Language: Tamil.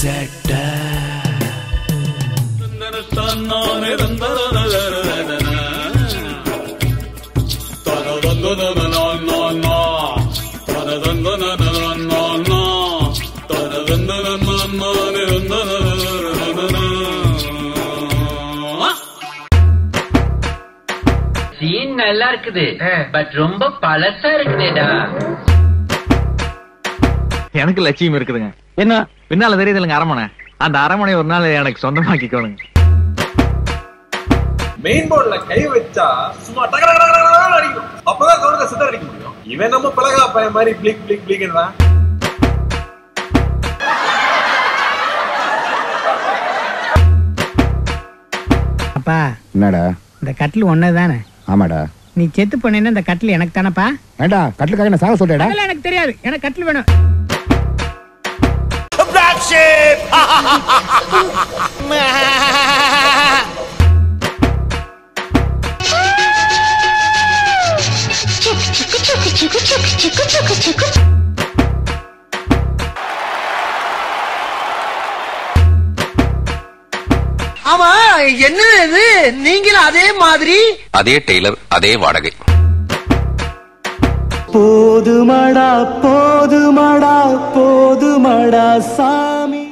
செட்ட சீன் நல்லா இருக்குது, பட் ரொம்ப பழசா இருக்குதேடா. எனக்கு லட்சியம் இருக்குதுங்க. என்ன பின்னால தெரியுதுங்க அரமனை. அந்த அரமனை ஒரு நாள் எனக்கு சொந்தமாக்கிக்கோணுங்க. மெயின் போர்ட்ல கை வச்சா சும்மா அடிக்கணும். அப்பதான் கவனத்தை சிதற அடிக்க முடியும். இவன் நம்ம பழகா பையன் மாதிரி பிளிக் பிளிக் பிளிக்றான். அப்பா என்னடா இந்த கட்டில் ஒன்னதானே? ஆமாடா. நீ செத்து பண்ணேன்னா இந்த கட்டில் எனக்கு தானப்பா? ஏண்டா கட்டிலுக்காக என்ன சாக சொல்றேடா? அதெல்லாம் எனக்கு தெரியாது, எனக்கு கட்டில் வேணும். ஆமா என்ன இது, நீங்களும் அதே மாதிரி? அதே டெய்லர், அதே வாடகை. போதுமடா போதுமடா போதுமடா சாமி.